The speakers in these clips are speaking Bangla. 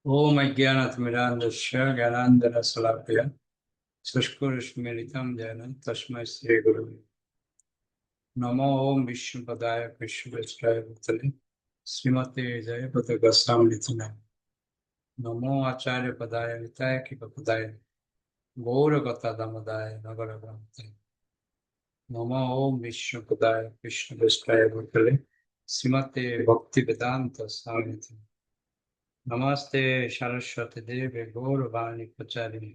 ओम अज्ञानतिमिरान्धस्य ज्ञानाञ्जनशलाकया शुष्कस्मिलितं येन तस्मै श्रीगुरवे नमो। ओम विष्णुपदाय कृष्णप्रेष्ठाय भूतले श्रीमते जयपताकाशामृतने नमो आचार्यपदाय विताय कृपपदाय गौरगतादामोदाय नगरगन्ताय नमो। ओम विष्णुपदाय कृष्णप्रेष्ठाय भूतले श्रीमते भक्तिवेदान्त स्वामिते नमस्ते सरस्वती देवे गौरवाणी प्रचारिणे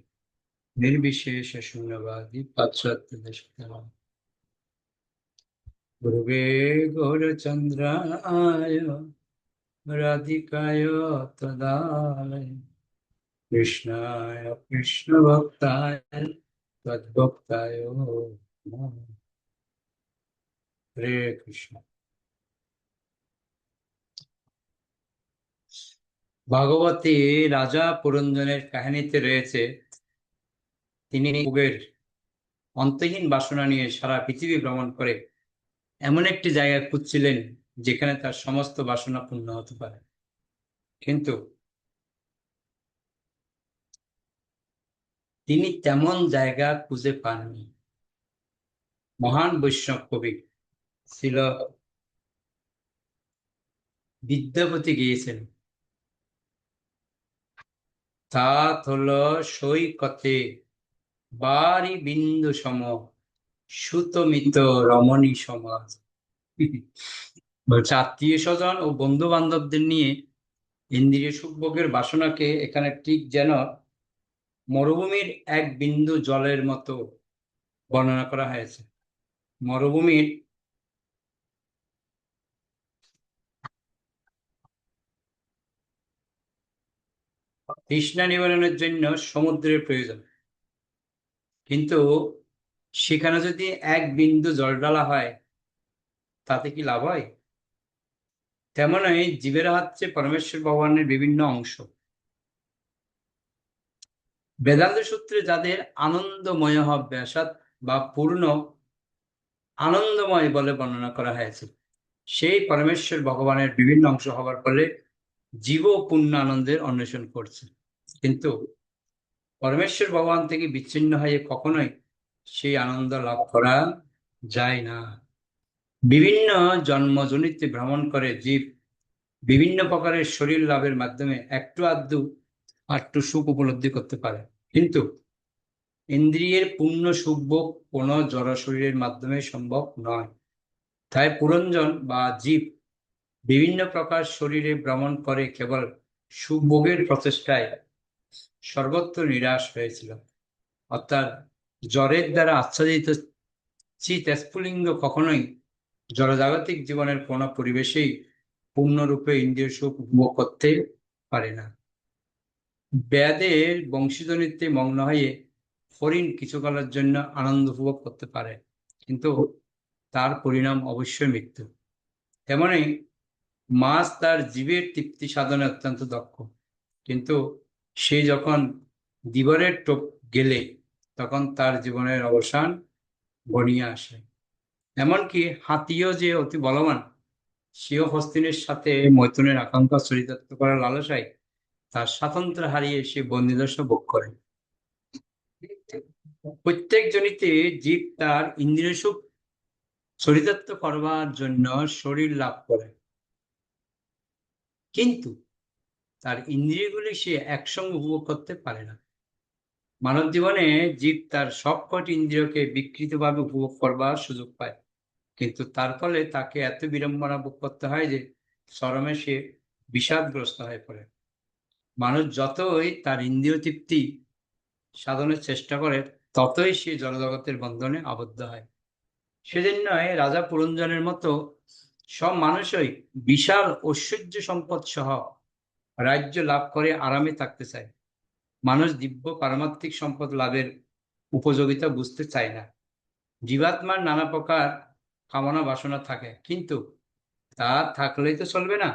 निर्विशेष शून्यवादी पाश्चात्य देशकाल गुरुवे गौरचंद्राय राधिकाय तदालय कृष्णाय कृष्ण भक्ताय तद्भक्ताय नमः। हरे कृष्ण। ভাগবতী রাজা পুরঞ্জনের কাহিনীতে রয়েছে, তিনি ভোগের অন্তহীন বাসনা নিয়ে সারা পৃথিবী ভ্রমণ করে এমন একটি জায়গা খুঁজছিলেন যেখানে তার সমস্ত বাসনা পূর্ণ হতে পারে। কিন্তু তিনি তেমন জায়গা খুঁজে পাননি। মহান বৈষ্ণব কবি ছিল বিদ্যাপতি গিয়েছেন, তাত হলো সৈকতে বারি বিন্দু সম সুতমিত রমণী সমাজ। বলছে আত্মীয় স্বজন ও বন্ধু বান্ধবদের নিয়ে ইন্দ্রিয় সুখভোগের বাসনাকে এখানে ঠিক যেন মরুভূমির এক বিন্দু জলের মতো বর্ণনা করা হয়েছে। মরুভূমির তৃষ্ণা নিবারণের জন্য সমুদ্রের প্রয়োজন, কিন্তু সেখানে যদি এক বিন্দু জল ঢালা হয় তাতে কি লাভ হয়? তেমনই জীবেরা হচ্ছে পরমেশ্বর ভগবানের বিভিন্ন অংশ। বেদান্ত সূত্রে যাদের আনন্দময় ব্যাসাত বা পূর্ণ আনন্দময় বলে বর্ণনা করা হয়েছে, সেই পরমেশ্বর ভগবানের বিভিন্ন অংশ হবার ফলে জীব পূর্ণ আনন্দের অন্বেষণ করছে। কিন্তু পরমেশ্বর ভগবান থেকে বিচ্ছিন্ন হয়ে কখনোই সেই আনন্দ লাভ করা যায় না। বিভিন্ন জন্মজনিতে ভ্রমণ করে জীব বিভিন্ন প্রকারের শরীর লাভের মাধ্যমে একটু আধটু সুখ উপলব্ধি করতে পারে, কিন্তু ইন্দ্রিয়ের পূর্ণ সুখভোগ কোনো জড় শরীরের মাধ্যমে সম্ভব নয়। তাই পুরঞ্জন বা জীব বিভিন্ন প্রকার শরীরে ভ্রমণ করে কেবল সুখভোগের প্রচেষ্টায় সর্বত্র নিরাশ হয়েছিল। অর্থাৎ জ্বরের দ্বারা আচ্ছাদিত চিত স্ফুলিঙ্গ কখনোই জড়জাগতিক জীবনের কোনো পরিবেশেই পূর্ণরূপে ইন্দ্রিয় সুখ উপভোগ করতে পারে না। ব্যাদের বংশীধ্বনিতে মগ্ন হয়ে হরিণ কিছুকালের জন্য আনন্দ উপভোগ করতে পারে, কিন্তু তার পরিণাম অবশ্যই মৃত্যু। তেমনি মাছ তার জীবের তৃপ্তি সাধনে অত্যন্ত দক্ষ, কিন্তু সে যখন দিবরের টোপ গেলে তখন তার জীবনের অবসান ঘনিয়ে আসে। এমনকি হাতিও যে অতি বলবান, সেও হস্তিনের সাথে মৈথুনের আকাঙ্ক্ষা চরিতার্থ করার লালসায় তার স্বাতন্ত্র্য হারিয়ে সে বন্দিদশা ভোগ করে। প্রত্যেক জনিতে জীব তার ইন্দ্রিয় সুখ চরিতার্থ করবার জন্য শরীর লাভ করে, কিন্তু তার ইন্দ্রিয়গুলি সে একসঙ্গে উপভোগ করতে পারে না। মানব জীবনে জীব তার সবকটি ইন্দ্রিয়কে বিকৃতভাবে উপভোগ করবার সুযোগ পায়, কিন্তু তার ফলে তাকে এত বিড়ম্বনা ভোগ করতে হয় যে চরমে সে বিষাদগ্রস্ত হয়ে পড়ে। মানুষ যতই তার ইন্দ্রিয় তৃপ্তি সাধনের চেষ্টা করে ততই সে জড়জগতের বন্ধনে আবদ্ধ হয়। সেজন্যই রাজা পুরঞ্জনের মতো সব মানুষই বিশাল ঐশ্বর্য সম্পদ সহ রাজ্য লাভ করে আরামে থাকতে চায়। মানুষ দিব্য পারমার্থিক সম্পদ লাভের উপযোগিতা বুঝতে চায় না। জীবাত্মার নানা প্রকার কামনা বাসনা থাকে, কিন্তু তা থাকলেই তো চলবে না।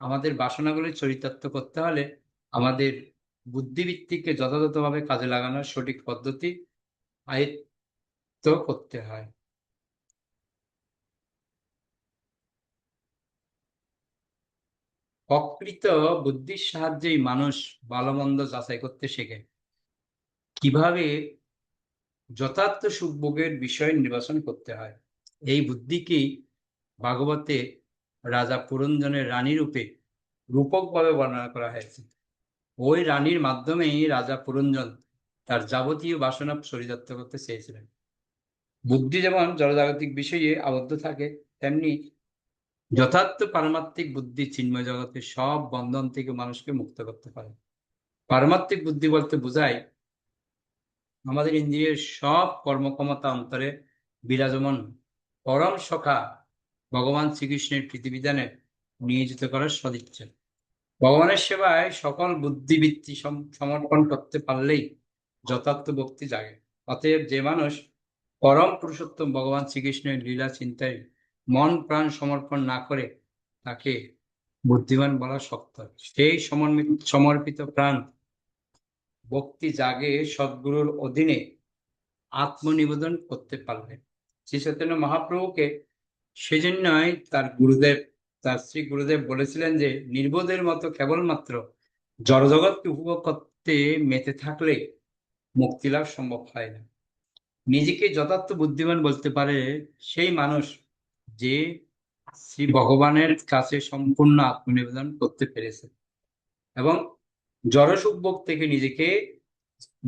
আমাদের বাসনাগুলি চরিতার্থ করতে হলে আমাদের বুদ্ধিবৃত্তিকে যথাযথভাবে কাজে লাগানোর সঠিক পদ্ধতি আয়ত্ত করতে হয়। প্রকৃত বুদ্ধির সাহায্যেই মানুষ ভালো মন্দ যাচাই করতে শেখে, কিভাবে যথার্থ সুখভোগের বিষয় নির্বাচন করতে হয়। এই বুদ্ধিকেই ভাগবতে রাজা পুরন্দরের রানী রূপে রূপকভাবে বর্ণনা করা হয়েছে। ওই রানীর মাধ্যমেই রাজা পুরন্দর তার যাবতীয় বাসনা চরিতার্থ করতে চেয়েছিলেন। বুদ্ধি যেমন জড়জাগতিক বিষয়ে আবদ্ধ থাকে, তেমনি যথার্থ পারমাত্মিক বুদ্ধি চিন্ময় জগতের সব বন্ধন থেকে মানুষকে মুক্ত করতে পারে। পারমাত্মিক বুদ্ধি বলতে বোঝায় আমাদের ইন্দ্রিয়ের সব কর্মক্ষমতা অন্তরে বিরাজমান পরম সখা ভগবান শ্রীকৃষ্ণের প্রীতিবিধানে নিয়োজিত করার সদিচ্ছা। ভগবানের সেবায় সকল বুদ্ধিবৃত্তি সমর্পণ করতে পারলেই যথার্থ ভক্তি জাগে। অতএব যে মানুষ পরম পুরুষোত্তম ভগবান শ্রীকৃষ্ণের লীলা চিন্তায় মন প্রাণ সমর্পণ না করে, তাকে বুদ্ধিমান বলা শক্ত। সেই সমর্পিত প্রাণ ভক্তি জাগে সদ্গুরুর অধীনে আত্মনিবেদন করতে পারলে। শ্রী চৈতন্য মহাপ্রভুকে সেজন্যই তার শ্রী গুরুদেব বলেছিলেন যে নির্বোধের মতো কেবলমাত্র জড়জগৎকে উপভোগ করতে মেতে থাকলে মুক্তিলাভ সম্ভব হয় না। নিজেকে যথার্থ বুদ্ধিমান বলতে পারে সেই মানুষ যে শ্রী ভগবানের কাছে সম্পূর্ণ আত্মনিবেদন করতে পেরেছে এবং জড়সুখভোগ থেকে নিজেকে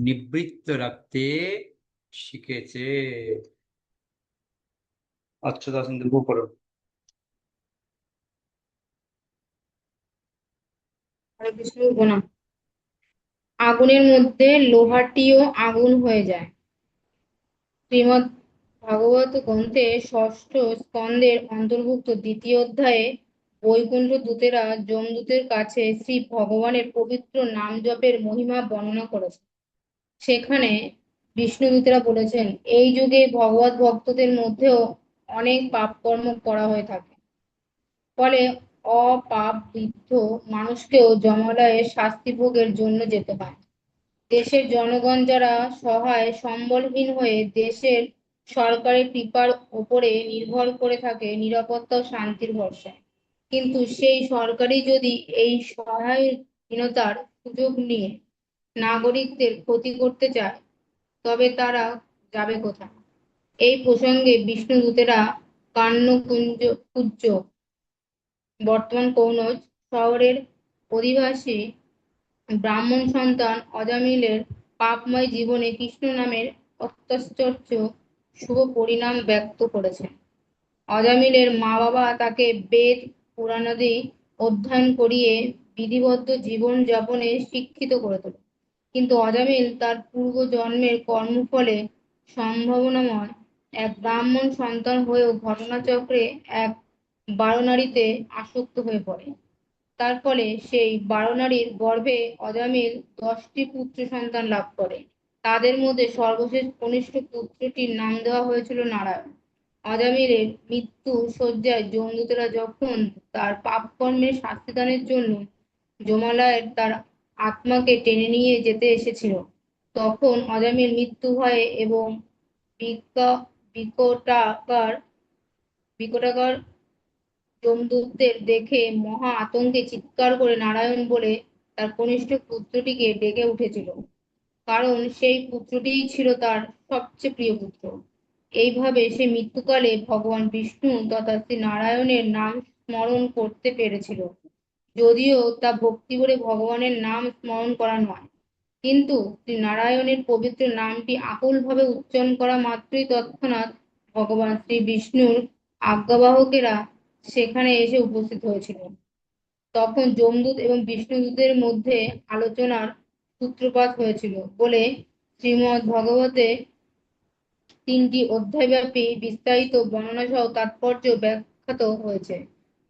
নিবৃত্ত রাখতে শিখেছে। অচ্যুতা সিন্ধু পড়ো। হরে কৃষ্ণ প্রণাম। আগুনের মধ্যে লোহাটিও আগুন হয়ে যায়। শ্রীমদ্ ভাগবত গ্রন্থের ষষ্ঠ স্কন্ধের অন্তর্ভুক্ত দ্বিতীয় অধ্যায়ে বৈকুণ্ঠ দূতেরা যমদূতের কাছে শ্রী ভগবানের পবিত্র নাম জপের মহিমা বর্ণনা করেছে। সেখানে বিষ্ণুদূতেরা বলেছেন, এই যুগে ভগবত ভক্তদের মধ্যেও অনেক পাপ কর্ম করা হয়ে থাকে, ফলে অপাপবিদ্ধ মানুষকেও যমরায়ের শাস্তি ভোগের জন্য যেতে হয়। দেশের জনগণ যারা সহায় সম্বলহীন হয়ে দেশের সরকারের কৃপার উপরে নির্ভর করে থাকে নিরাপত্তা ও শান্তির ভরসায়, কিন্তু সেই সরকারই যদি এই সহায়হীনতার সুযোগ নিয়ে নাগরিকদের ক্ষতি করতে চায়, তবে তারা যাবে কোথায়? এই প্রসঙ্গে বিষ্ণুদূতেরা কান্নকুঞ্জ কুজ্জ বর্তমান কনৌজ শহরের অধিবাসী ব্রাহ্মণ সন্তান অজামিলের পাপময় জীবনে কৃষ্ণ নামের অত্যাশ্চর্য শুভ পরিণাম ব্যক্ত করেছেন। অজামিলের মা বাবা তাকে বেদ পুরাণাদি অধ্যয়ন করিয়ে বিধিবদ্ধ জীবন যাপনে শিক্ষিত করে তোলে, কিন্তু অজামিল তার পূর্ব জন্মের কর্মফলে সম্ভাবনাময় এক ব্রাহ্মণ সন্তান হয়েও ঘটনাচক্রে এক বারনারীতে আসক্ত হয়ে পড়ে। তার ফলে সেই বারনারীর গর্ভে অজামিল 10টি পুত্র সন্তান লাভ করে। তাদের মধ্যে সর্বশেষ কনিষ্ঠ পুত্রটির নাম দেওয়া হয়েছিল নারায়ণ। অজামিলের মৃত্যু শয্যায় যমদূতেরা যখন তার পাপকর্মের শাস্তিদানের জন্য যমালয়ের তার আত্মাকে টেনে নিয়ে যেতে এসেছিল, তখন অজামিল মৃত্যু ভয়ে এবং বিকটাকার বিকটাকার যমদূতদের দেখে মহা আতঙ্কে চিৎকার করে নারায়ণ বলে তার কনিষ্ঠ পুত্রটিকে ডেকে উঠেছিল, কারণ সেই পুত্রটিই ছিল তার সবচেয়ে প্রিয় পুত্র। এইভাবে সে মৃত্যুকালে ভগবান বিষ্ণু তথা শ্রী নারায়ণের নাম স্মরণ করতে পেরেছিল, যদিও তা ভক্তি করে ভগবানের নাম স্মরণ করা নয়। কিন্তু শ্রী নারায়ণের পবিত্র নামটি আকুলভাবে উচ্চারণ করা মাত্রই তৎক্ষণাৎ ভগবান শ্রী বিষ্ণুর আজ্ঞাবাহকেরা সেখানে এসে উপস্থিত হয়েছিলেন। তখন যমদূত এবং বিষ্ণুদূতের মধ্যে আলোচনার সূত্রপাত হয়েছিল বলে শ্রীমদ্ ভগবতে 3টি অধ্যায়ব্যাপী বিস্তারিত বর্ণনা সহ তাৎপর্য ব্যাখ্যাত হয়েছে।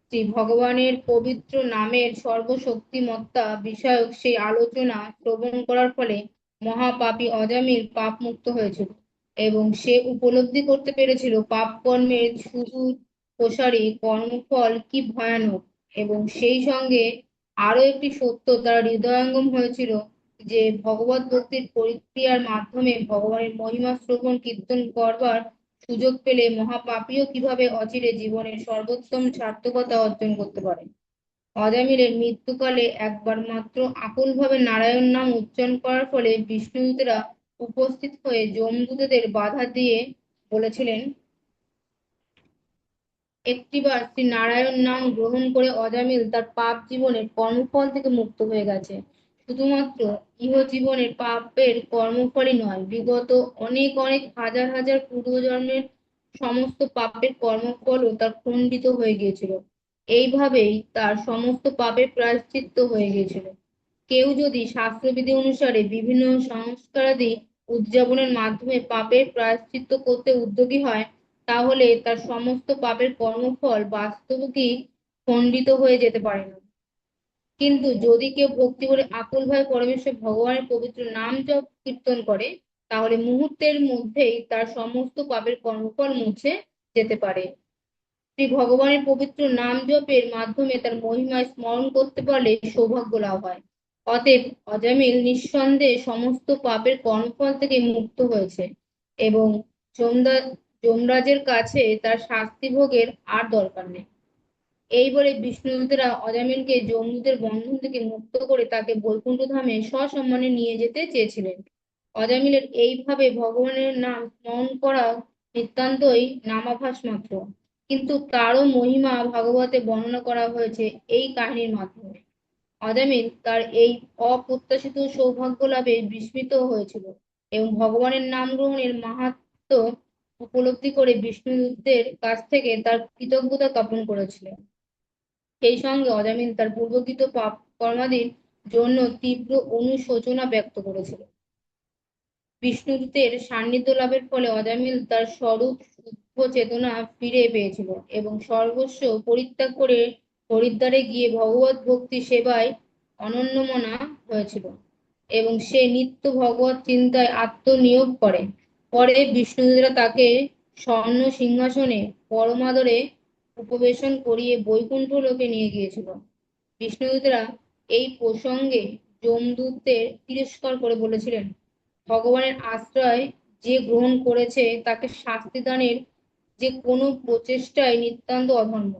শ্রী ভগবানের পবিত্র নামের সর্বশক্তিমত্তা বিষয়ক সেই আলোচনা শ্রবণ করার ফলে মহাপাপী অজামিল পাপ মুক্ত হয়েছিল এবং সে উপলব্ধি করতে পেরেছিল পাপ কর্মের সুদূর প্রসারী কর্মফল কি ভয়ানক, এবং সেই সঙ্গে আরো একটি সত্য তার হৃদয়ঙ্গম হয়েছিল যে ভগবত ভক্তির পরিক্রিয়ার মাধ্যমে ভগবানের মহিমা শ্রবণ কীর্তন করবার সুযোগ পেলে মহাপাপীও কিভাবে অচিরে জীবনের সর্বোত্তম সার্থকতা অর্জন করতে পারে। অজামিলের মৃত্যুকালে একবার মাত্র আকুলভাবে নারায়ণ নাম উচ্চারণ করার ফলে বিষ্ণুদূতেরা উপস্থিত হয়ে যমদূতদের বাধা দিয়ে বলেছিলেন, একটিবার শ্রী নারায়ণ নাম গ্রহণ করে অজামিল তার পাপ জীবনের কর্মফল থেকে মুক্ত হয়ে গেছে। শুধুমাত্র ইহজীবনের পাপের কর্মফলই নয়, বিগত অনেক অনেক হাজার হাজার পূর্বজন্মের সমস্ত পাপের কর্মফলও তার খণ্ডিত হয়ে গিয়েছিল। এইভাবেই তার সমস্ত পাপের প্রায়শ্চিত্ত হয়ে গিয়েছিল। কেউ যদি শাস্ত্রবিধি অনুসারে বিভিন্ন সংস্কারাদি উদযাপনের মাধ্যমে পাপের প্রায়শ্চিত্ত করতে উদ্যোগী হয়, তাহলে তার সমস্ত পাপের কর্মফল বাস্তবিকই খণ্ডিত হয়ে যেতে পারে না। কিন্তু যদি কেউ ভক্তি করে আকুলভাবে পরমেশ্বর ভগবানের পবিত্র নাম জপ কীর্তন করে, তাহলে মুহূর্তের মধ্যেই তার সমস্ত পাপের কর্মফল মুছে যেতে পারে। শ্রী ভগবানের পবিত্র নাম জপের মাধ্যমে তার মহিমা স্মরণ করতে পারলে সৌভাগ্য লাভ হয়। অতএব অজামিল নিঃসন্দেহে সমস্ত পাপের কর্মফল থেকে মুক্ত হয়েছে এবং যমরাজের কাছে তার শাস্তি ভোগের আর দরকার নেই। এই বলে বিষ্ণুদূতেরা অজামিলকে যমদূতের বন্ধন থেকে মুক্ত করে তাকে বৈকুণ্ঠ ধামে সসম্মানে নিয়ে যেতে চেয়েছিলেন। অজামিলের এইভাবে ভগবানের নাম স্মরণ করা নিতান্তই নামাভাস মাত্র, কিন্তু তারও মহিমা ভাগবতে বর্ণনা করা হয়েছে এই কাহিনীর মাধ্যমে। অজামিল তার এই অপ্রত্যাশিত সৌভাগ্য লাভে বিস্মিত হয়েছিল এবং ভগবানের নাম গ্রহণের মাহাত্ম্য উপলব্ধি করে বিষ্ণুদূতের কাছ থেকে তার কৃতজ্ঞতা জ্ঞাপন করেছিলেন। সেই সঙ্গে অজামিল তার পূর্বকৃত পাপ কর্মাদির জন্য তীব্র অনুশোচনা ব্যক্ত করেছিল। বিষ্ণুদূতের সান্নিধ্য লাভের ফলে অজামিল তার স্বরূপ শুদ্ধ চেতনা ফিরে পেয়েছিল এবং সর্বস্ব পরিত্যাগ করে হরিদ্বারে গিয়ে ভগবত ভক্তি সেবায় অনন্যমনা হয়েছিল এবং সে নিত্য ভগবত চিন্তায় আত্মনিয়োগ করে। পরে বিষ্ণুদূতরা তাকে স্বর্ণ সিংহাসনে পরমাদরে উপবেশন করিয়ে বৈকুণ্ঠ লোকে নিয়ে গিয়েছিল। বিষ্ণুদূতরা এই প্রসঙ্গে যমদূতদের তিরস্কার করে বলেছিলেন, ভগবানের আশ্রয় যে গ্রহণ করেছে তাকে শাস্তি দানের যে কোনো প্রচেষ্টাই নিতান্ত অধর্ম।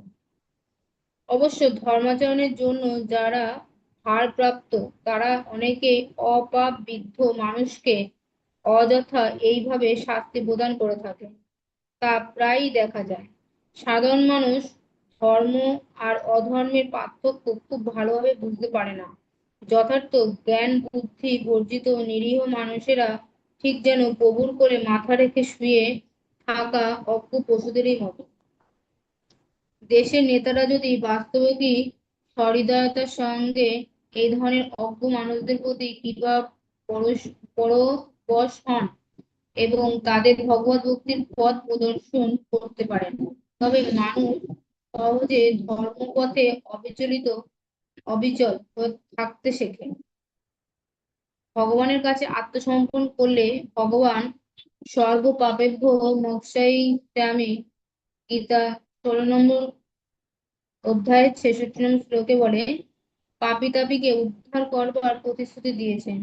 অবশ্য ধর্মাচরণের জন্য যারা ভারপ্রাপ্ত, তারা অনেকে অপাপ বিদ্ধ মানুষকে অযথা এইভাবে শাস্তি প্রদান করে থাকে, তা প্রায়ই দেখা যায়। সাধারণ মানুষ ধর্ম আর অধর্মের পার্থক্য খুব ভালোভাবে বুঝতে পারে না। যথার্থ জ্ঞান বুদ্ধি বর্জিত নিরীহ মানুষেরা ঠিক যেন প্রভুর কোলে মাথা রেখে শুয়ে থাকা অজ্ঞ পশুদেরই মতো। দেশের নেতারা যদি বাস্তবিকই সহৃদয়তার সঙ্গে এই ধরনের অজ্ঞ মানুষদের প্রতি কৃপা পরবশ হন এবং তাদের ভগবত ভক্তির পথ প্রদর্শন করতে পারেন, তবে মানুষ সহজে ধর্মপথে অবিচল হয়ে থাকতে শেখে। ভগবানের কাছে আত্মসমর্পণ করলে ভগবান সর্ব পাপেভ্যো মোক্ষয়িষ্যামি, গীতা 16 নম্বর অধ্যায় 66 নম্বর শ্লোকে বলে, পাপী তাপীকে উদ্ধার করবার প্রতিশ্রুতি দিয়েছেন।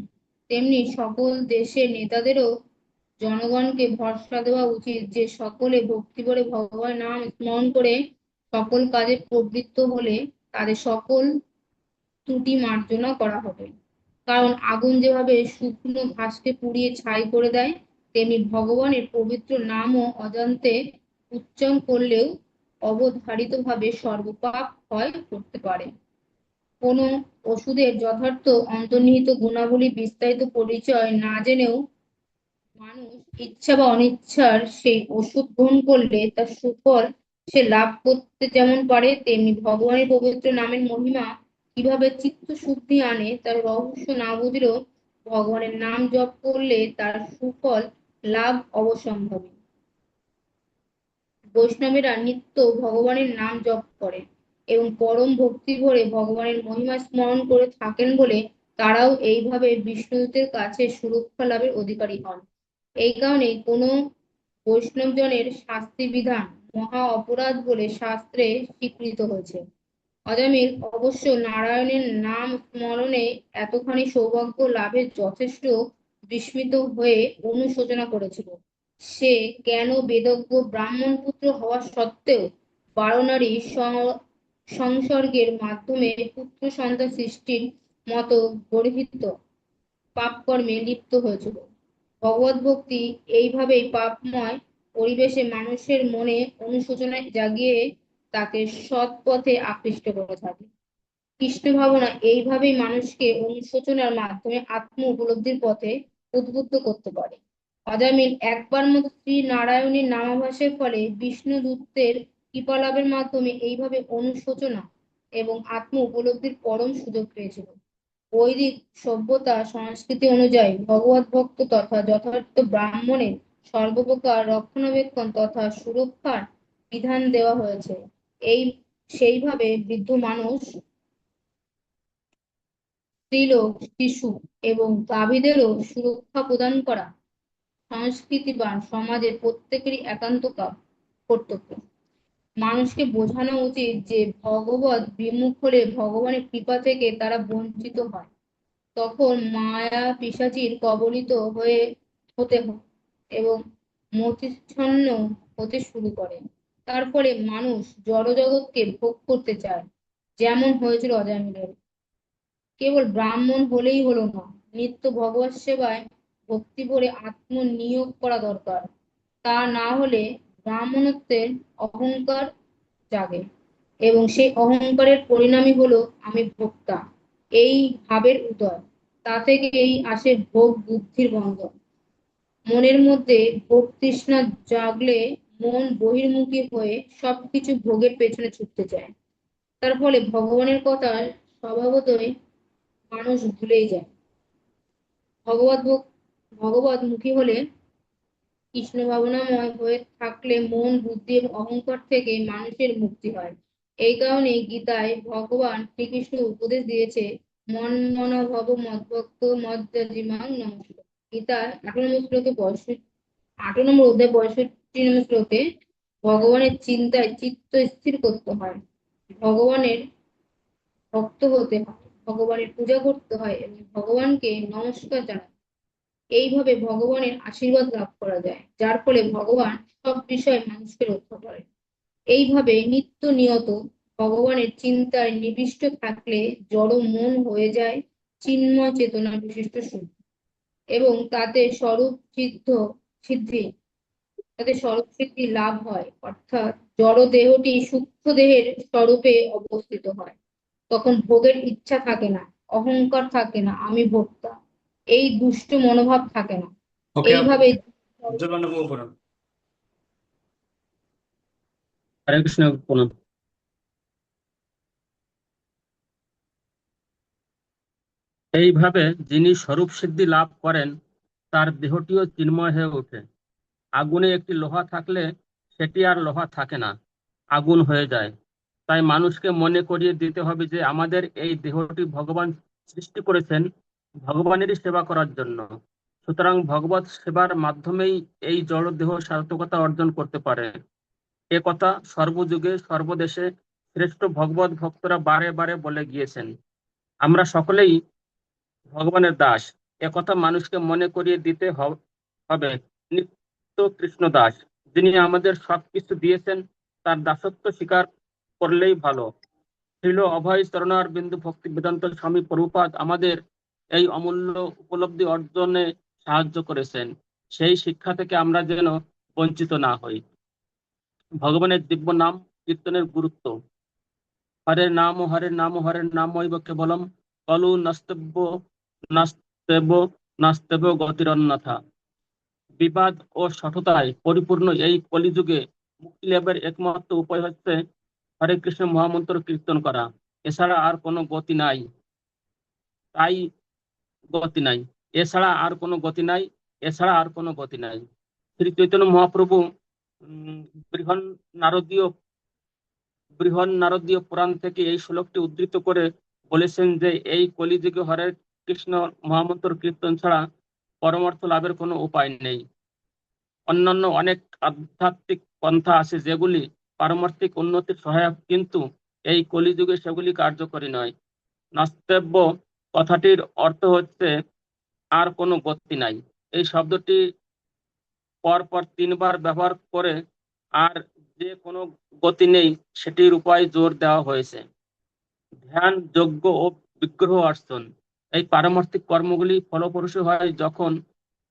তেমনি সকল দেশের নেতাদেরও জনগণকে ভরসা দেওয়া উচিত যে সকলে ভক্তি করে ভগবানের নাম স্মরণ করে সকল কাজে প্রবৃত্ত হলে তাদের সকল ত্রুটি মার্জনা করা হবে। কারণ আগুন যেভাবে শুকনো ঘাসকে পুড়িয়ে ছাই করে দেয়, তেমনি ভগবানের পবিত্র নামও অজান্তে উচ্চারণ করলেও অবধারিতভাবে সর্বপাপ ক্ষয় করতে পারে। কোনো ওষুধের যথার্থ অন্তর্নিহিত গুণাবলী বিস্তারিত পরিচয় না জেনেও মানুষ ইচ্ছা বা অনিচ্ছার সেই ওষুধ গ্রহণ করলে তার সুফল সে লাভ করতে যেমন পারে, তেমনি ভগবানের পবিত্র নামের মহিমা কিভাবে চিত্ত শুদ্ধি আনে তার রহস্য না বুঝলেও ভগবানের নাম জপ করলে তার সুফল লাভ অবশ্যম্ভাবী। বৈষ্ণবেরা নিত্য ভগবানের নাম জপ করে এবং পরম ভক্তি ভরে ভগবানের মহিমা স্মরণ করে থাকেন বলে তারাও এইভাবে বিষ্ণুদূতের কাছে সুরক্ষা লাভের অধিকারী হন। এই কারণে কোনো বৈষ্ণবজনের শাস্তি বিধান মহা অপরাধ বলে শাস্ত্রে স্বীকৃত হয়েছে। অজামিল অবশ্য নারায়ণের নাম স্মরণে এতখানি সৌভাগ্য লাভে যথেষ্ট বিস্মিত হয়ে অনুশোচনা করেছিল। সে জ্ঞান বেদজ্ঞ ব্রাহ্মণ পুত্র হওয়া সত্ত্বেও বারণারী সংসর্গের মাধ্যমে পুত্র সন্তান সৃষ্টির মতো গর্হিত পাপকর্মে লিপ্ত হয়েছিল। ভগবত ভক্তি এইভাবেই পাপময় পরিবেশে মানুষের মনে অনুশোচনা জাগিয়ে তাকে সৎ পথে আকৃষ্ট করে থাকে। কৃষ্ণ ভাবনা এইভাবেই মানুষকে অনুশোচনার মাধ্যমে আত্ম উপলব্ধির পথে উদ্বুদ্ধ করতে পারে। অজামিল একবার মতো শ্রী নারায়ণের নামাভাসের ফলে বিষ্ণু দূতের কৃপালাভের মাধ্যমে এইভাবে অনুশোচনা এবং আত্ম উপলব্ধির পরম সুযোগ পেয়েছিল। বৈদিক সভ্যতা সংস্কৃতি অনুযায়ী ভগবত ভক্ত তথা যথার্থ ব্রাহ্মণের সর্বপ্রকার রক্ষণাবেক্ষণ তথা সুরক্ষার বিধান দেওয়া হয়েছে। এই সেইভাবে বৃদ্ধ মানুষ, স্ত্রীলোক, শিশু এবং গাভীদেরও সুরক্ষা প্রদান করা সংস্কৃতিবান সমাজের প্রত্যেকেরই একান্ত কর্তব্য। মানুষকে বোঝানো উচিত যে ভগবত বিমুখ হলে ভগবানের কৃপা থেকে তারা বঞ্চিত হয়, তখন মায়া পিশাচীর কবলিত হতে হয় এবং মতিচ্ছন্ন হতে শুরু করে। তার ফলে মানুষ জড়জগৎকে ভোগ করতে চায়, যেমন হয়েছিল অজামিলের। কেবল ব্রাহ্মণ হলেই হলো না, নিত্য ভগবত সেবায় ভক্তি ভরে আত্মনিয়োগ করা দরকার। তা না হলে ব্রাহ্মণত্বের অহংকার জাগে এবং সেই অহংকারের পরিণামই হলো আমি ভোক্তা, এই ভাবের উদয়। তা থেকেই আসে ভোগ বুদ্ধির বন্ধন। মনের মধ্যে ভোগ তৃষ্ণা জাগলে মন বহির্মুখী হয়ে সবকিছু ভোগের পেছনে ছুটতে চায়। তার ফলে ভগবানের কথা স্বভাবতই মানুষ ভুলেই যায়। ভগবত ভগবত মুখী হলে, কৃষ্ণ ভাবনাময় হয়ে থাকলে মন বুদ্ধি এবং অহংকার থেকে মানুষের মুক্তি হয়। এই কারণে গীতায় ভগবান শ্রীকৃষ্ণ উপদেশ দিয়েছে, মন মন ভব মদ্ভক্ত মজ্জাজিমাং নমস্কার। গীতার 8 নম্বর অধ্যায় 65 নম্বর শ্লোকে ভগবানের চিন্তায় চিত্ত স্থির করতে হয়, ভগবানের ভক্ত হতে হয়, ভগবানের পূজা করতে হয় এবং ভগবানকে নমস্কার জানাতে। এইভাবে ভগবানের আশীর্বাদ লাভ করা যায়, যার ফলে ভগবান সব বিষয়ে মানুষকে রক্ষা করেন। এইভাবে নিত্য নিয়ত ভগবানের চিন্তায় নিবিষ্ট থাকলে জড় মন হয়ে যায় চিন্ময় চেতনা বিশিষ্ট শুদ্ধ এবং সিদ্ধি তাতে স্বরূপ সিদ্ধি লাভ হয়, অর্থাৎ জড় দেহটি সূক্ষ্ম দেহের স্বরূপে অবস্থিত হয়। তখন ভোগের ইচ্ছা থাকে না, অহংকার থাকে না, আমি ভোক্তা, এই দুষ্ট মনোভাব থাকে না। ওকে আপু, এইভাবে উজ্জ্বলবাবু বলুন। হরে কৃষ্ণ প্রণাম। এইভাবে যিনি স্বরূপ সিদ্ধি লাভ করেন তার দেহটিও চিন্ময় হয়ে ওঠে। আগুনে একটি লোহা থাকলে সেটি আর লোহা থাকে না, আগুন হয়ে যায়। তাই মানুষকে মনে করিয়ে দিতে হবে যে আমাদের এই দেহটি ভগবান সৃষ্টি করেছেন ভগবানেরই সেবা করার জন্য। সুতরাং ভগবত সেবার মাধ্যমেই এই জড় দেহ সার্থকতা অর্জন করতে পারে। এ কথা সর্বযুগে সর্বদেশে শ্রেষ্ঠ ভগবত ভক্তরা বারে বারে বলে গিয়েছেন। আমরা সকলেই ভগবানের দাস, একথা মানুষকে মনে করিয়ে দিতে হবে। নিত্য কৃষ্ণ দাস, যিনি আমাদের সবকিছু দিয়েছেন, তার দাসত্ব স্বীকার করলেই ভালো। শ্রীল অভয় চরণার বিন্দু ভক্তি বেদান্ত স্বামী প্রভুপাদ আমাদের এই অমূল্য উপলব্ধি অর্জনে সাহায্য করেছেন। সেই শিক্ষা থেকে আমরা যেন বঞ্চিত না হই। ভগবানের দিব্য নাম কীর্তনের গুরুত্ব। হরের নাম হরের নাম হরের নাম কেবলম কলু নাস্তেব্য নাস্তেব নাস্তেব গতিরন্যথা। বিবাদ ও সঠতায় পরিপূর্ণ এই কলিযুগে মুক্তি লাভের একমাত্র উপায় হচ্ছে হরে কৃষ্ণ মহামন্ত্র কীর্তন করা। এছাড়া আর কোনো গতি নাই। তাই গতি নাই, এছাড়া আর কোনো গতি নাই, এছাড়া আর কোনো গতি নাই। শ্রী চৈতন্য মহাপ্রভু উম, বৃহন নারদীয় বৃহন নারদীয় পুরাণ থেকে এই শ্লোকটি উদ্ধৃত করে বলেছেন যে এই কলিযুগে হরে কৃষ্ণ মহামন্ত্র কীর্তন ছাড়া পরমার্থ লাভের কোনো উপায় নেই। অন্যান্য অনেক আধ্যাত্মিক পন্থা আছে যেগুলি পারমার্থিক উন্নতির সহায়ক, কিন্তু এই কলিযুগে সেগুলি কার্যকরী নয়। নাস্তেব্য কথাটির অর্থ হচ্ছে আর কোনো গতি নাই। এই শব্দটি পর পর 3 বার ব্যবহার করে আর যে কোনো গতি নেই সেটির উপায় জোর দেওয়া হয়েছে। ধ্যান, যজ্ঞ ও বিগ্রহ অর্চন, এই পারমার্থিক কর্মগুলি ফলপ্রসূ হয় যখন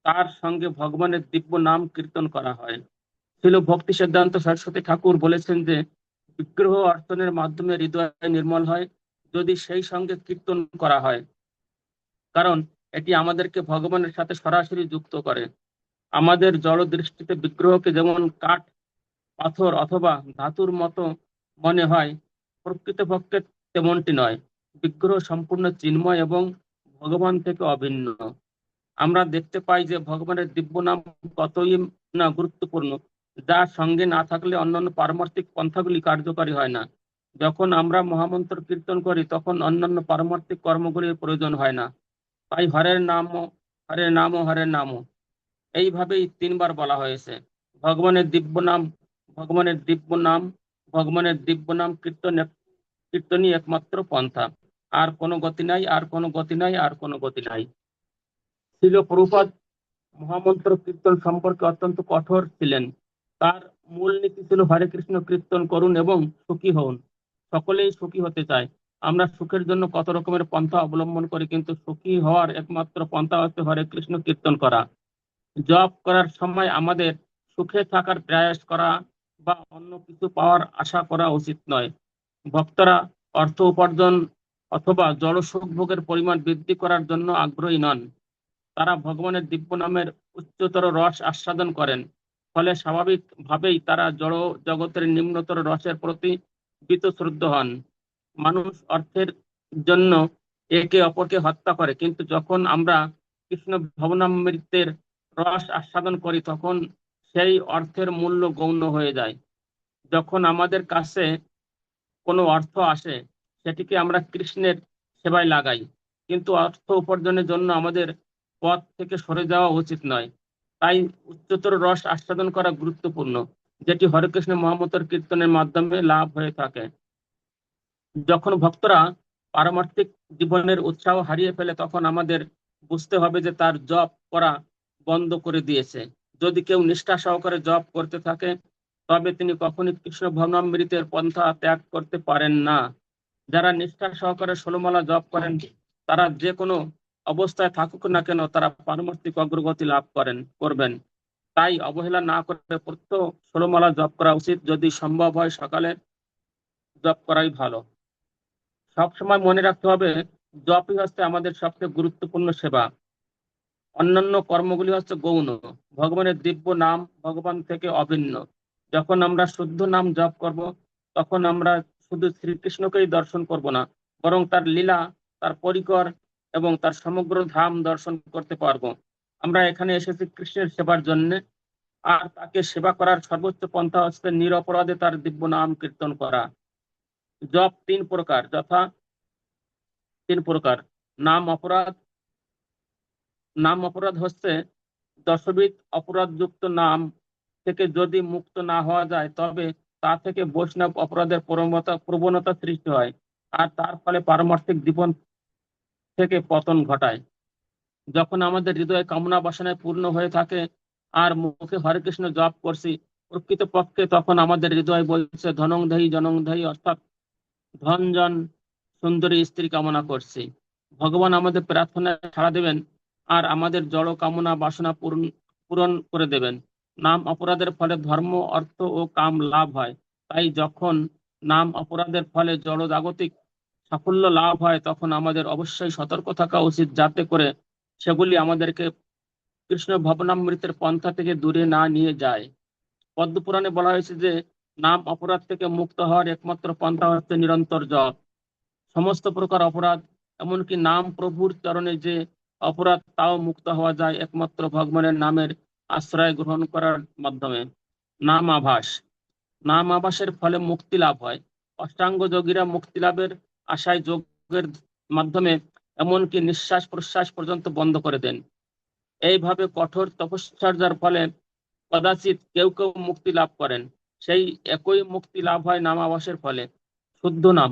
তার সঙ্গে ভগবানের দিব্য নাম কীর্তন করা হয়। ছিল ভক্তি সিদ্ধান্ত সরস্বতী ঠাকুর বলেছেন যে বিগ্রহ অর্চনের মাধ্যমে হৃদয় নির্মল হয় যদি সেই সঙ্গে কীর্তন করা হয়, কারণ এটি আমাদেরকে ভগবানের সাথে সরাসরি যুক্ত করে। আমাদের জড় দৃষ্টিতে বিগ্রহকে যেমন কাঠ, পাথর অথবা ধাতুর মতো মনে হয়, প্রকৃতপক্ষে তেমনটি নয়। বিগ্রহ সম্পূর্ণ চিন্ময় এবং ভগবান থেকে অভিন্ন। আমরা দেখতে পাই যে ভগবানের দিব্য নাম কতই না গুরুত্বপূর্ণ, যা সঙ্গে না থাকলে অন্যান্য পারমার্থিক পন্থাগুলি কার্যকারী হয় না। যখন আমরা মহামন্ত্র কীর্তন করি তখন অন্যান্য পারমার্থিক কর্মগুলির প্রয়োজন হয় না। তাই হরের নাম, হরের নাম, হরের নাম এইভাবেই 3বার বলা হয়েছে। ভগবানের দিব্য নাম, ভগবানের দিব্য নাম, ভগবানের দিব্য নাম কীর্তনই একমাত্র পন্থা। আর কোনো গতি নাই, আর কোনো গতি নাই, আর কোনো গতি নাই। ছিল প্রভুপাদ মহামন্ত্র কীর্তন সম্পর্কে অত্যন্ত কঠোর ছিলেন। তার মূল নীতি ছিল হরে কৃষ্ণ কীর্তন করুন এবং সুখী হন। সকলেই সুখী হতে চায়। আমরা সুখের জন্য কত রকমের পন্থা অবলম্বন করি, কিন্তু সুখী হওয়ার একমাত্র পন্থা হচ্ছে হরে কৃষ্ণ কীর্তন করা। জব করার সময় আমাদের সুখে থাকার প্রয়াস করা বা অন্য কিছু পাওয়ার আশা করা উচিত নয়। ভক্তরা অর্থ উপার্জন অথবা জড় সুখ ভোগের পরিমাণ বৃদ্ধি করার জন্য আগ্রহী নন। তারা ভগবানের দিব্য নামের উচ্চতর রস আস্বাদন করেন। ফলে স্বাভাবিকভাবেই তারা জড় জগতের নিম্নতর রসের প্রতি বীতশ্রদ্ধ হন। মানুষ অর্থের জন্য একে অপরকে হত্যা করে, কিন্তু যখন আমরা কৃষ্ণ ভবনামৃতের রস আস্বাদন করি তখন সেই অর্থের মূল্য গৌণ হয়ে যায়। যখন আমাদের কাছে কোনো অর্থ আসে সেটিকে আমরা কৃষ্ণের সেবায় লাগাই, কিন্তু অর্থ উপার্জনের জন্য আমাদের পথ থেকে সরে যাওয়া উচিত নয়। তাই উচ্চতর রস আস্বাদন করা গুরুত্বপূর্ণ, যেটি হরেকৃষ্ণ মহামন্ত্র কীর্তনের মাধ্যমে লাভ হয়ে থাকে। যখন ভক্তরা পারমার্থিক জীবনের উৎসাহ হারিয়ে ফেলে তখন আমাদের বুঝতে হবে যে তার জপ করা বন্ধ করে দিয়েছে। যদি কেউ নিষ্ঠা সহকারে জপ করতে থাকে তবে তিনি কখনই কৃষ্ণ ভবনামৃতের পন্থা ত্যাগ করতে পারেন না। যারা নিষ্ঠা সহকারে 16 মালা জপ করেন তারা যে কোনো অবস্থায় থাকুক না কেন তারা পারমার্থিক অগ্রগতি লাভ করবেন। তাই অবহেলা না করে প্রত্যহ 16 মালা জপ করা উচিত। যদি সম্ভব হয় সকালে জপ করাই ভালো। সবসময় মনে রাখতে হবে জপই হচ্ছে আমাদের সবচেয়ে গুরুত্বপূর্ণ সেবা। অন্যান্য কর্মগুলি হচ্ছে গৌণ। ভগবানের দিব্য নাম ভগবান থেকে অভিন্ন। যখন আমরা শুদ্ধ নাম জপ করব তখন আমরা শুধু শ্রীকৃষ্ণকেই দর্শন করব না, বরং তার লীলা, তার পরিকর এবং তার সমগ্র ধাম দর্শন করতে পারবো। আমরা এখানে এসেছি কৃষ্ণের সেবার জন্য, আর তাকে সেবা করার সর্বোচ্চ পন্থা হচ্ছে নিরপরাধে তার দিব্য নাম কীর্তন করা। জপ 3 প্রকার, যথা 3 প্রকার। নাম অপরাধ। নাম অপরাধ হচ্ছে দশবিধ অপরাধযুক্ত নাম থেকে যদি মুক্ত না হওয়া যায় তবে তা থেকে বৈষ্ণব অপরাধের প্রবণতা সৃষ্টি হয়, আর তার ফলে পারমার্থিক জীবন থেকে পতন ঘটায়। যখন আমাদের হৃদয় কামনা বাসনায় পূর্ণ হয়ে থাকে আর মুখে হরে কৃষ্ণ জপ করছি, প্রকৃতপক্ষে তখন আমাদের হৃদয় বলছে ধনং ধাই জনং ধাই, অর্থাৎ ধন জন সুন্দরী স্ত্রী কামনা করছি। ভগবান আমাদের প্রার্থনায় সাড়া দেবেন আর আমাদের জড় কামনা বাসনা পূরণ করে দেবেন। নাম অপরাধের ফলে ধর্ম, অর্থ ও কাম লাভ হয়। তাই যখন নাম অপরাধের ফলে জড় জাগতিক সাফল্য লাভ হয় তখন আমাদের অবশ্যই সতর্ক থাকা উচিত, যাতে করে সেগুলি আমাদেরকে কৃষ্ণ ভবনামৃতের পন্থা থেকে দূরে না নিয়ে যায়। পদ্মপুরাণে বলা হয়েছে যে নাম অপরাধ থেকে মুক্ত হওয়ার একমাত্র পন্থা হচ্ছে নিরন্তর জপ। সমস্ত প্রকার অপরাধ, এমনকি নাম প্রভুর চরণে যে অপরাধ, তাও মুক্ত হওয়া যায় একমাত্র ভগবানের নামের আশ্রয় গ্রহণ করার মাধ্যমে। নাম আভাস। নাম আভাসের ফলে মুক্তি লাভ হয়। অষ্টাঙ্গ যোগীরা মুক্তি লাভের আশায় যোগের মাধ্যমে এমনকি নিঃশ্বাস প্রশ্বাস পর্যন্ত বন্ধ করে দেন। এইভাবে কঠোর তপশ্চর্যার ফলে কদাচিৎ কেউ কেউ মুক্তি লাভ করেন। সেই একই মুক্তি লাভ হয় নাম আভাসের ফলে। শুদ্ধ নাম।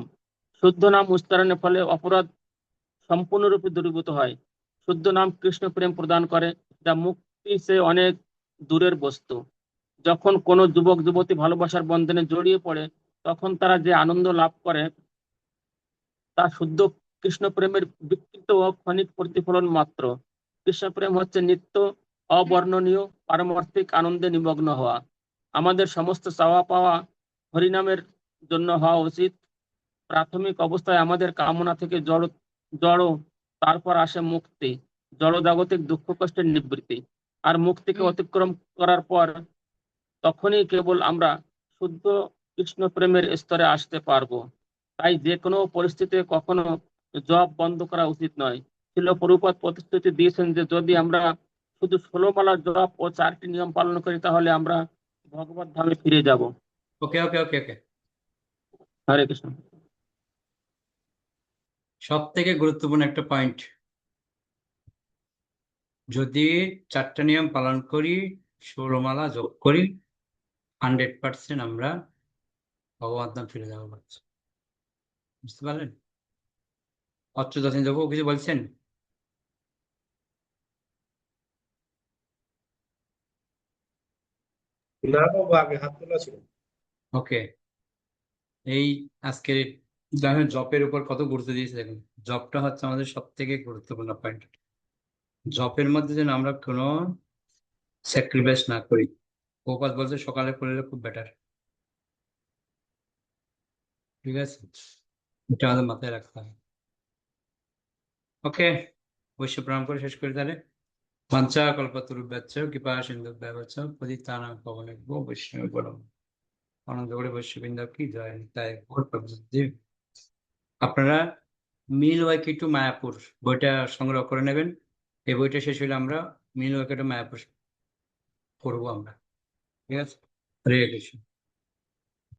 শুদ্ধ নাম উচ্চারণের ফলে অপরাধ সম্পূর্ণরূপে দূরীভূত হয়। শুদ্ধ নাম কৃষ্ণ প্রেম প্রদান করে, যা মুক্তি সে অনেক দূরের বস্তু। যখন কোনো যুবক যুবতী ভালোবাসার বন্ধনে জড়িয়ে পড়ে তখন তারা যে আনন্দ লাভ করে তা শুদ্ধ কৃষ্ণ প্রেমের বিকৃত ও ক্ষণিক প্রতিফলন মাত্র। কৃষ্ণ প্রেম হচ্ছে নিত্য অবর্ণনীয় পারমার্থিক আনন্দে নিমগ্ন হওয়া। আমাদের সমস্ত চাওয়া পাওয়া হরিনামের জন্য হওয়া উচিত। প্রাথমিক অবস্থায় আমাদের কামনা থেকে জড় জড় তারপর আসে মুক্তি, জড়জাগতিক দুঃখ কষ্টের নিবৃত্তি। আর মুক্তিকে অতিক্রম করার পর তখনই কেবল আমরা শুদ্ধ কৃষ্ণ প্রেমের স্তরে আসতে পারবো। তাই যে কোনো পরিস্থিতিতে কখনো জপ বন্ধ করা উচিত নয়। শিল প্রভুপাদ প্রতিশ্রুতি দিয়েছেন যে যদি আমরা শুধু 16 মালা জপ ও 4টি নিয়ম পালন করি তাহলে আমরা ভগবত ধামে ফিরে যাব। ওকে ওকে ওকে ওকে। হরে কৃষ্ণ। সব থেকে গুরুত্বপূর্ণ একটা পয়েন্ট, যদি 4টা নিয়ম পালন করি, 16 মালা জপ করি, 100% আমরা ভগবান ধাম ফিরে যাবো। বুঝতে পারলেন? অচ্যুতাসীন দেবো কিছু বলছেন? না বাবু, আগে হাত তোলা ছিল। ওকে, এই আজকের দেখেন জপের উপর কত গুরুত্ব দিয়েছে। দেখুন, জপটা হচ্ছে আমাদের সব থেকে গুরুত্বপূর্ণ পয়েন্ট। জপের মধ্যে যেন আমরা কোনো স্যাক্রিফাইস না করি। প্রভুপাদ বলছে সকালে করলে খুব বেটার। ঠিক আছে, এটা আমাদের মাথায় রাখতে হবে। ওকে, অবশ্য প্রণাম করে শেষ করি তাহলে। পঞ্চা কল্পতরুভ্যশ্চ কৃপা সিন্ধুভ্যশ্চ পতিতানাং পাবনেভ্যো বৈষ্ণবেভ্যো আনন্দ করে বৈশ্যবৃন্দ কি জয়। তাই আপনারা মিলওয়াকি টু মায়াপুর বইটা সংগ্রহ করে নেবেন। এই বইটা শেষ হলে আমরা মিলওয়াকি টু মায়াপুর পড়বো আমরা। ঠিক আছে, হরে কৃষ্ণ।